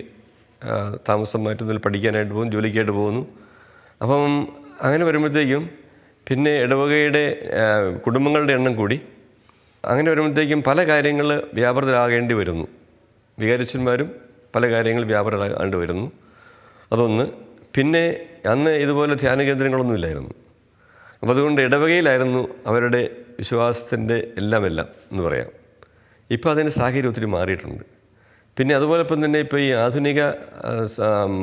താമസം മാറ്റുന്നതിൽ പഠിക്കാനായിട്ട് പോകുന്നു, ജോലിക്കായിട്ട് പോകുന്നു. അപ്പം അങ്ങനെ വരുമ്പോഴത്തേക്കും പിന്നെ ഇടവകയുടെ കുടുംബങ്ങളുടെ എണ്ണം കൂടി. അങ്ങനെ വരുമ്പോഴത്തേക്കും പല കാര്യങ്ങൾ വ്യാപൃതരാകേണ്ടി വരുന്നു. വികാരിച്ചന്മാരും പല കാര്യങ്ങൾ വ്യാപൃതരാകേണ്ടി വരുന്നു. അതൊന്ന്. പിന്നെ അന്ന് ഇതുപോലെ ധ്യാന കേന്ദ്രങ്ങളൊന്നും ഇല്ലായിരുന്നു. അപ്പോൾ അതുകൊണ്ട് ഇടവകയിലായിരുന്നു അവരുടെ വിശ്വാസത്തിൻ്റെ എല്ലാം എന്ന് പറയാം. ഇപ്പോൾ അതിൻ്റെ സാഹചര്യം ഒത്തിരി മാറിയിട്ടുണ്ട്. പിന്നെ അതുപോലൊപ്പം തന്നെ ഇപ്പോൾ ഈ ആധുനിക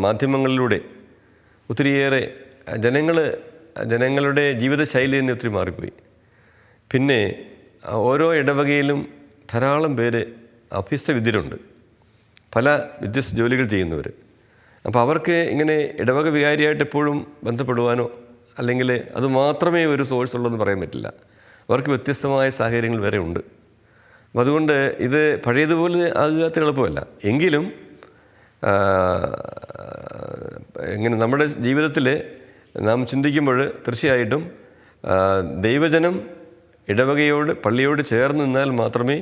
മാധ്യമങ്ങളിലൂടെ ഒത്തിരിയേറെ ജനങ്ങളുടെ ജീവിതശൈലി തന്നെ ഒത്തിരി മാറിപ്പോയി. പിന്നെ ഓരോ ഇടവകയിലും ധാരാളം പേര് അഭ്യസ്ത വിദ്യരുണ്ട്, പല വ്യത്യസ്ത ജോലികൾ ചെയ്യുന്നവർ. അപ്പോൾ അവർക്ക് ഇങ്ങനെ ഇടവക വികാരിയായിട്ട് എപ്പോഴും ബന്ധപ്പെടുവാനോ അല്ലെങ്കിൽ അത് മാത്രമേ ഒരു സോഴ്സ് ഉള്ളതെന്ന് പറയാൻ പറ്റില്ല. അവർക്ക് വ്യത്യസ്തമായ സാഹചര്യങ്ങൾ വേറെ ഉണ്ട്. അപ്പം അതുകൊണ്ട് ഇത് പഴയതുപോലെ ആകുക അത്ര എളുപ്പമല്ല. എങ്കിലും ഇങ്ങനെ നമ്മുടെ ജീവിതത്തിൽ നാം ചിന്തിക്കുമ്പോൾ തീർച്ചയായിട്ടും ദൈവജനം ഇടവകയോട് പള്ളിയോട് ചേർന്ന് നിന്നാൽ മാത്രമേ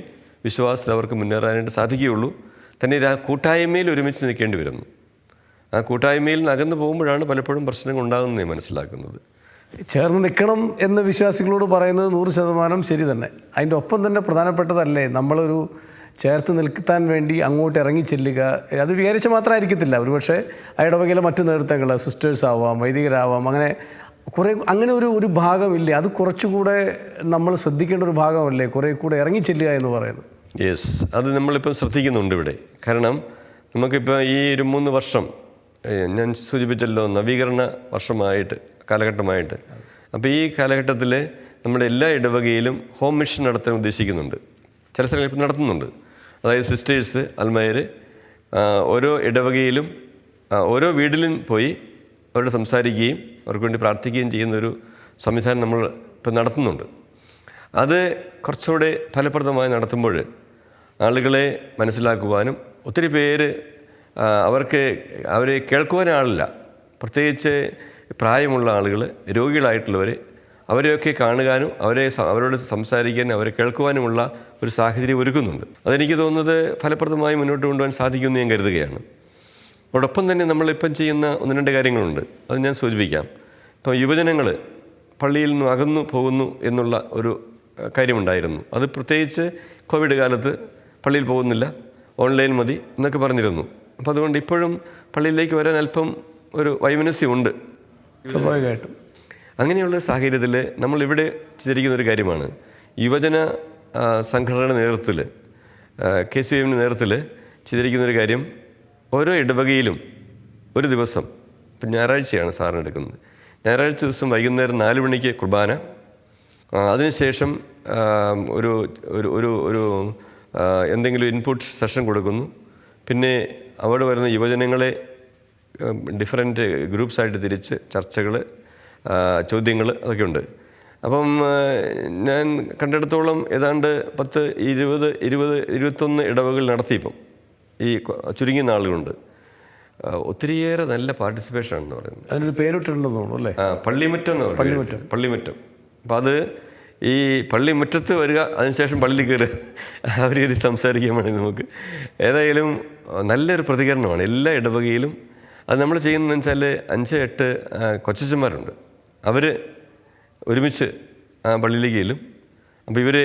വിശ്വാസത്തിൽ അവർക്ക് മുന്നേറാനായിട്ട് സാധിക്കുകയുള്ളൂ. തന്നെ ആ കൂട്ടായ്മയിൽ ഒരുമിച്ച് നിൽക്കേണ്ടി വരുന്നു. ആ കൂട്ടായ്മയിൽ നിന്ന് അകന്നു പോകുമ്പോഴാണ് പലപ്പോഴും പ്രശ്നങ്ങൾ ഉണ്ടാകുന്നത് മനസ്സിലാക്കുന്നത്. ചേർന്ന് നിൽക്കണം എന്ന് വിശ്വാസികളോട് പറയുന്നത് 100% ശരി തന്നെ. അതിൻ്റെ ഒപ്പം തന്നെ പ്രധാനപ്പെട്ടതല്ലേ നമ്മളൊരു ചേർത്ത് നിൽക്കാൻ വേണ്ടി അങ്ങോട്ട് ഇറങ്ങി ചെല്ലുക. അത് വിചാരിച്ച മാത്രമായിരിക്കത്തില്ല, ഒരുപക്ഷെ ആ ഇടവകയിലെ മറ്റ് നേതൃത്വങ്ങൾ, സിസ്റ്റേഴ്സ് ആവാം, വൈദികരാവാം, അങ്ങനെ ഒരു ഭാഗമില്ലേ? അത് കുറച്ചുകൂടെ നമ്മൾ ശ്രദ്ധിക്കേണ്ട ഒരു ഭാഗമല്ലേ കുറേ കൂടെ ഇറങ്ങി ചെല്ലുക എന്ന് പറയുന്നത്? യെസ്, അത് നമ്മളിപ്പം ശ്രദ്ധിക്കുന്നുണ്ട് ഇവിടെ. കാരണം നമുക്കിപ്പോൾ ഈ ഒരു 3 വർഷം ഞാൻ സൂചിപ്പിച്ചല്ലോ, നവീകരണ കാലഘട്ടമായിട്ട്. അപ്പോൾ ഈ കാലഘട്ടത്തിൽ നമ്മുടെ എല്ലാ ഇടവകയിലും ഹോം മിഷൻ നടത്താൻ ഉദ്ദേശിക്കുന്നുണ്ട്. ചില സ്ഥലങ്ങളിൽ ഇപ്പം നടത്തുന്നുണ്ട്. അതായത് സിസ്റ്റേഴ്സ്, അൽമായർ ഓരോ ഇടവകയിലും ഓരോ വീട്ടിലും പോയി അവരോട് സംസാരിക്കുകയും അവർക്ക് വേണ്ടി പ്രാർത്ഥിക്കുകയും ചെയ്യുന്നൊരു സംവിധാനം നമ്മൾ ഇപ്പം നടത്തുന്നുണ്ട്. അത് കുറച്ചുകൂടെ ഫലപ്രദമായി നടത്തുമ്പോൾ ആളുകളെ മനസ്സിലാക്കുവാനും ഒത്തിരി പേര് അവരെ കേൾക്കുവാൻ ആളില്ല, പ്രത്യേകിച്ച് പ്രായമുള്ള ആളുകൾ, രോഗികളായിട്ടുള്ളവർ, അവരെയൊക്കെ കാണുവാനും അവരോട് സംസാരിക്കാനും അവരെ കേൾക്കുവാനുമുള്ള ഒരു സാഹചര്യം ഒരുക്കുന്നുണ്ട്. അതെനിക്ക് തോന്നുന്നത് ഫലപ്രദമായി മുന്നോട്ട് കൊണ്ടുപോകാൻ സാധിക്കുമെന്ന് ഞാൻ കരുതുകയാണ്. അതോടൊപ്പം തന്നെ നമ്മളിപ്പം ചെയ്യുന്ന 1-2 കാര്യങ്ങളുണ്ട്, അത് ഞാൻ സൂചിപ്പിക്കാം. ഇപ്പോൾ യുവജനങ്ങൾ പള്ളിയിൽ നിന്നും അകന്നു പോകുന്നു എന്നുള്ള ഒരു കാര്യമുണ്ടായിരുന്നു. അത് പ്രത്യേകിച്ച് കോവിഡ് കാലത്ത് പള്ളിയിൽ പോകുന്നില്ല, ഓൺലൈൻ മതി എന്നൊക്കെ പറഞ്ഞിരുന്നു. അപ്പോൾ അതുകൊണ്ട് ഇപ്പോഴും പള്ളിയിലേക്ക് വരാൻ അല്പം ഒരു വൈമനസ്യമുണ്ട് സ്വാഭാവികമായിട്ടും. അങ്ങനെയുള്ള സാഹചര്യത്തിൽ നമ്മളിവിടെ ചെയ്തിരിക്കുന്നൊരു കാര്യമാണ്, യുവജന സംഘടനയുടെ നേതൃത്വത്തിൽ, KCYM നേതൃത്വത്തിൽ ചെയ്തിരിക്കുന്നൊരു കാര്യം, ഓരോ ഇടവകയിലും ഒരു ദിവസം, ഇപ്പം ഞായറാഴ്ചയാണ് സാറിന് എടുക്കുന്നത്, ഞായറാഴ്ച ദിവസം വൈകുന്നേരം 4 മണിക്ക് കുർബാന, അതിനുശേഷം ഒരു ഒരു ഒരു ഒരു എന്തെങ്കിലും ഇൻപുട്ട് സെഷൻ കൊടുക്കുന്നു. പിന്നെ അവിടെ വരുന്ന യുവജനങ്ങളെ ഡിഫറൻറ്റ് ഗ്രൂപ്പ്സായിട്ട് തിരിച്ച് ചർച്ചകൾ, ചോദ്യങ്ങൾ അതൊക്കെ ഉണ്ട്. അപ്പം ഞാൻ കണ്ടിടത്തോളം ഏതാണ്ട് 10, 20, 21 ഇടവകൾ നടത്തിയിപ്പം ഈ ചുരുങ്ങിയ നാളുകളുണ്ട്. ഒത്തിരിയേറെ നല്ല പാർട്ടിസിപ്പേഷനാണെന്ന് പറയുന്നത്. അതിനൊരു പേരിട്ടുണ്ടെന്ന് തോന്നുന്നു അല്ലേ? പള്ളിമുറ്റം എന്ന് പറയും. പള്ളിമുറ്റം. അപ്പം അത് ഈ പള്ളിമുറ്റത്ത് വരിക, അതിനുശേഷം പള്ളിയിൽ കയറുക, അവർ കയറി സംസാരിക്കാൻ വേണ്ടി നമുക്ക് ഏതായാലും നല്ലൊരു പ്രതികരണമാണ് എല്ലാ ഇടവകയിലും. അത് നമ്മൾ ചെയ്യുന്നതെന്ന് വെച്ചാൽ 5-8 കൊച്ചച്ചന്മാരുണ്ട്, അവർ ഒരുമിച്ച് ആ പള്ളിയിലേക്ക് ചെല്ലും. അപ്പോൾ ഇവർ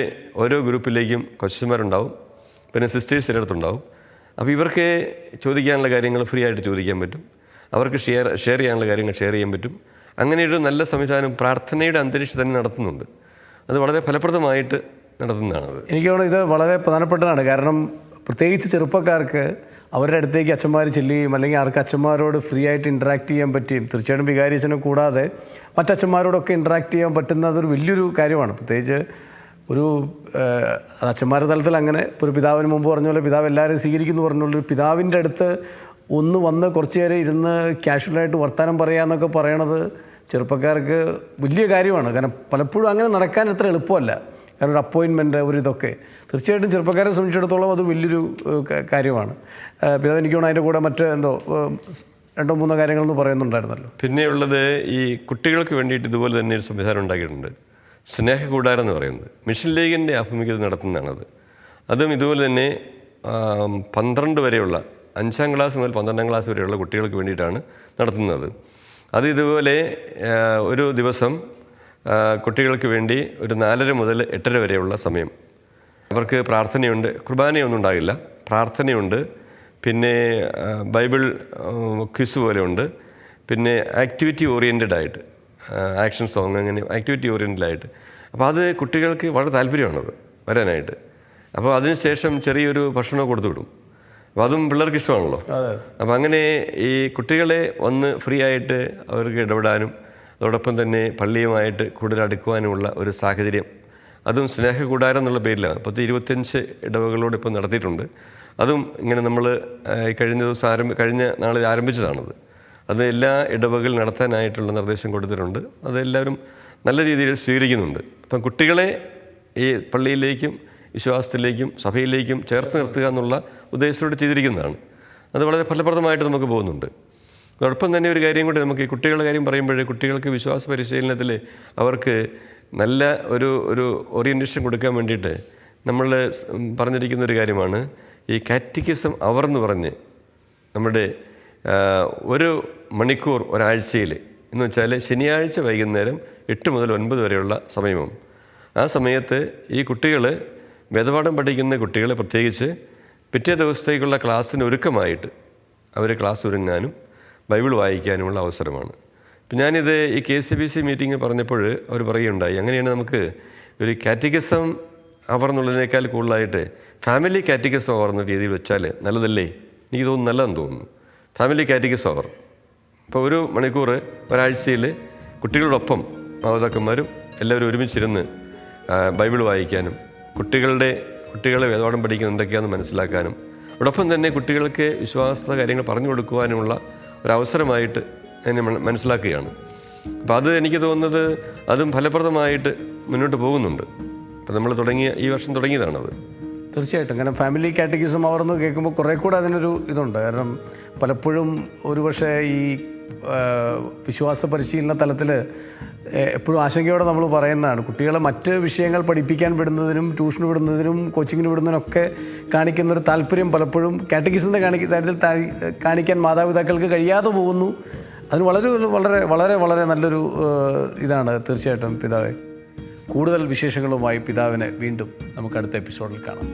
ഓരോ ഗ്രൂപ്പിലേക്കും കൊച്ചച്ചന്മാരുണ്ടാവും, പിന്നെ സിസ്റ്റേഴ്സ് ഇതിനടുത്തുണ്ടാവും. അപ്പോൾ ഇവർക്ക് ചോദിക്കാനുള്ള കാര്യങ്ങൾ ഫ്രീ ആയിട്ട് ചോദിക്കാൻ പറ്റും, അവർക്ക് ഷെയർ ചെയ്യാനുള്ള കാര്യങ്ങൾ ഷെയർ ചെയ്യാൻ പറ്റും. അങ്ങനെയൊരു നല്ല സംവിധാനം പ്രാർത്ഥനയുടെ അന്തരീക്ഷം തന്നെ നടത്തുന്നുണ്ട്. അത് വളരെ ഫലപ്രദമായിട്ട് നടത്തുന്നതാണത്. എനിക്ക് തോന്നുന്നു ഇത് വളരെ പ്രധാനപ്പെട്ടതാണ്. കാരണം പ്രത്യേകിച്ച് ചെറുപ്പക്കാർക്ക് അവരുടെ അടുത്തേക്ക് അച്ഛന്മാർ ചെല്ലുകയും അല്ലെങ്കിൽ ആർക്ക് അച്ഛന്മാരോട് ഫ്രീ ആയിട്ട് ഇൻട്രാക്ട് ചെയ്യാൻ പറ്റുകയും, തീർച്ചയായിട്ടും വികാരിയച്ഛനെ കൂടാതെ മറ്റച്ഛന്മാരോടൊക്കെ ഇൻട്രാക്ട് ചെയ്യാൻ പറ്റുന്ന അതൊരു വലിയൊരു കാര്യമാണ്. പ്രത്യേകിച്ച് ഒരു അച്ഛന്മാരുടെ തലത്തിൽ അങ്ങനെ ഒരു പിതാവിന് മുമ്പ് പറഞ്ഞ പോലെ പിതാവ് എല്ലാവരും സ്വീകരിക്കുന്നു പറഞ്ഞുള്ളൊരു പിതാവിൻ്റെ അടുത്ത് ഒന്ന് വന്ന് കുറച്ച് നേരം ഇരുന്ന് കാഷ്വലായിട്ട് വർത്തമാനം പറയാമെന്നൊക്കെ പറയണത് ചെറുപ്പക്കാർക്ക് വലിയ കാര്യമാണ്. കാരണം പലപ്പോഴും അങ്ങനെ നടക്കാൻ അത്ര എളുപ്പമല്ല. കാരണം ഒരു അപ്പോയിൻമെൻറ്റ്, ഒരു ഇതൊക്കെ തീർച്ചയായിട്ടും ചെറുപ്പക്കാരെ സംബന്ധിച്ചിടത്തോളം അത് വലിയൊരു കാര്യമാണ്. പിതാവ് എനിക്ക് തോന്നുന്നു അതിൻ്റെ കൂടെ മറ്റ് 2-3 കാര്യങ്ങളെന്ന് പറയുന്നുണ്ടായിരുന്നല്ലോ. പിന്നെയുള്ളത് ഈ കുട്ടികൾക്ക് വേണ്ടിയിട്ട് ഇതുപോലെ തന്നെ ഒരു സംവിധാനം ഉണ്ടാക്കിയിട്ടുണ്ട്, സ്നേഹകൂടാരം എന്ന് പറയുന്നത്. മിഷൻ ലീഗിൻ്റെ ആഭിമുഖ്യത്തിൽ നടത്തുന്നതാണത്. അതും ഇതുപോലെ തന്നെ 12 വരെയുള്ള 5ാം ക്ലാസ് മുതൽ 12ാം ക്ലാസ് വരെയുള്ള കുട്ടികൾക്ക് വേണ്ടിയിട്ടാണ് നടത്തുന്നത്. അത് ഇതുപോലെ ഒരു ദിവസം കുട്ടികൾക്ക് വേണ്ടി ഒരു 4:30 മുതൽ 8:30 വരെയുള്ള സമയം അവർക്ക് പ്രാർത്ഥനയുണ്ട്. കുർബാനയൊന്നും ഉണ്ടാകില്ല, പ്രാർത്ഥനയുണ്ട്. പിന്നെ ബൈബിൾ ക്വിസ് പോലെ ഉണ്ട്. പിന്നെ ആക്ടിവിറ്റി ഓറിയൻറ്റഡ് ആയിട്ട്, ആക്ഷൻ സോങ്, അങ്ങനെ ആക്ടിവിറ്റി ഓറിയൻറ്റഡ് ആയിട്ട്. അപ്പോൾ അത് കുട്ടികൾക്ക് വളരെ താല്പര്യമാണത് വരാനായിട്ട്. അപ്പോൾ അതിനുശേഷം ചെറിയൊരു ഭക്ഷണം കൊടുത്തു വിടും. അപ്പോൾ അതും പിള്ളേർക്ക് ഇഷ്ടമാണല്ലോ. അപ്പോൾ അങ്ങനെ ഈ കുട്ടികളെ വന്ന് ഫ്രീ ആയിട്ട് അവർക്ക് ഇടപെടാനും അതോടൊപ്പം തന്നെ പള്ളിയുമായിട്ട് കൂടുതൽ അടുക്കുവാനുമുള്ള ഒരു സാഹചര്യം, അതും സ്നേഹകൂടാരം എന്നുള്ള പേരിലാണ് 25 ഇടവകളോട് ഇപ്പോൾ നടത്തിയിട്ടുണ്ട്. അതും ഇങ്ങനെ നമ്മൾ കഴിഞ്ഞ നാളിൽ ആരംഭിച്ചതാണത്. അത് എല്ലാ ഇടവകൾ നടത്താനായിട്ടുള്ള നിർദ്ദേശം കൊടുത്തിട്ടുണ്ട്. അതെല്ലാവരും നല്ല രീതിയിൽ സ്വീകരിക്കുന്നുണ്ട്. അപ്പം കുട്ടികളെ ഈ പള്ളിയിലേക്കും വിശ്വാസത്തിലേക്കും സഭയിലേക്കും ചേർത്ത് നിർത്തുക എന്നുള്ള ഉദ്ദേശത്തോടെ ചെയ്തിരിക്കുന്നതാണ്. അത് വളരെ ഫലപ്രദമായിട്ട് നമുക്ക് പോകുന്നുണ്ട്. അതോടൊപ്പം തന്നെ ഒരു കാര്യം കൂടി, നമുക്ക് ഈ കുട്ടികളുടെ കാര്യം പറയുമ്പോഴേ കുട്ടികൾക്ക് വിശ്വാസ പരിശീലനത്തിൽ അവർക്ക് നല്ല ഒരു ഓറിയൻറ്റേഷൻ കൊടുക്കാൻ വേണ്ടിയിട്ട് നമ്മൾ പറഞ്ഞിരിക്കുന്ന ഒരു കാര്യമാണ് ഈ കാറ്റക്കിസം അവർ എന്ന് പറഞ്ഞ് നമ്മുടെ 1 മണിക്കൂർ ഒരാഴ്ചയിൽ, എന്ന് വെച്ചാൽ ശനിയാഴ്ച വൈകുന്നേരം 8 മുതൽ 9 വരെയുള്ള സമയവും. ആ സമയത്ത് ഈ കുട്ടികൾ വേദപാഠം പഠിക്കുന്ന കുട്ടികൾ പ്രത്യേകിച്ച് പിറ്റേ ദിവസത്തേക്കുള്ള ക്ലാസ്സിന് ഒരുക്കമായിട്ട് അവർ ക്ലാസ് ഒരുങ്ങാനും ബൈബിൾ വായിക്കാനുമുള്ള അവസരമാണ്. ഇപ്പം ഞാനിത് ഈ KCBC മീറ്റിംഗ് പറഞ്ഞപ്പോൾ അവർ പറയുകയുണ്ടായി, അങ്ങനെയാണ് നമുക്ക് ഒരു കാറ്റക്കിസം അവർ എന്നുള്ളതിനേക്കാൾ കൂടുതലായിട്ട് ഫാമിലി കാറ്റക്കിസം അവർ എന്ന രീതിയിൽ വെച്ചാൽ നല്ലതല്ലേ? എനിക്ക് തോന്നുന്നു നല്ലതെന്ന് തോന്നുന്നു. ഫാമിലി കാറ്റക്കിസം അവർ ഇപ്പോൾ 1 മണിക്കൂർ ഒരാഴ്ചയിൽ കുട്ടികളോടൊപ്പം മാതാപിതാക്കന്മാരും എല്ലാവരും ഒരുമിച്ചിരുന്ന് ബൈബിൾ വായിക്കാനും കുട്ടികളെ വേദപാഠം പഠിക്കുന്നത് എന്തൊക്കെയാണെന്ന് മനസ്സിലാക്കാനും അതോടൊപ്പം തന്നെ കുട്ടികൾക്ക് വിശ്വാസ കാര്യങ്ങൾ പറഞ്ഞു കൊടുക്കുവാനുമുള്ള ഒരവസരമായിട്ട് അതിനെ മനസ്സിലാക്കുകയാണ്. അപ്പോൾ അത് എനിക്ക് തോന്നുന്നത് അതും ഫലപ്രദമായിട്ട് മുന്നോട്ട് പോകുന്നുണ്ട്. അപ്പോൾ നമ്മൾ ഈ വർഷം തുടങ്ങിയതാണത്. തീർച്ചയായിട്ടും. കാരണം ഫാമിലി കാറ്റഗിസം അവർന്ന് കേൾക്കുമ്പോൾ കുറേ കൂടെ അതിനൊരു ഇതുണ്ട്. കാരണം പലപ്പോഴും ഒരുപക്ഷെ ഈ വിശ്വാസ പരിശീലന തലത്തിൽ എപ്പോഴും ആശങ്കയോടെ നമ്മൾ പറയുന്നതാണ്, കുട്ടികളെ മറ്റ് വിഷയങ്ങൾ പഠിപ്പിക്കാൻ വിടുന്നതിനും ട്യൂഷന് വിടുന്നതിനും കോച്ചിങ്ങിന് വിടുന്നതിനൊക്കെ കാണിക്കുന്നൊരു താല്പര്യം പലപ്പോഴും കാറ്റഗിസത്തിൻ്റെ കാര്യത്തിൽ കാണിക്കാൻ മാതാപിതാക്കൾക്ക് കഴിയാതെ പോകുന്നു. അതിന് വളരെ വളരെ വളരെ വളരെ നല്ലൊരു ഇതാണ് തീർച്ചയായിട്ടും പിതാവേ. കൂടുതൽ വിശേഷങ്ങളുമായി പിതാവിനെ വീണ്ടും നമുക്ക് അടുത്ത എപ്പിസോഡിൽ കാണാം.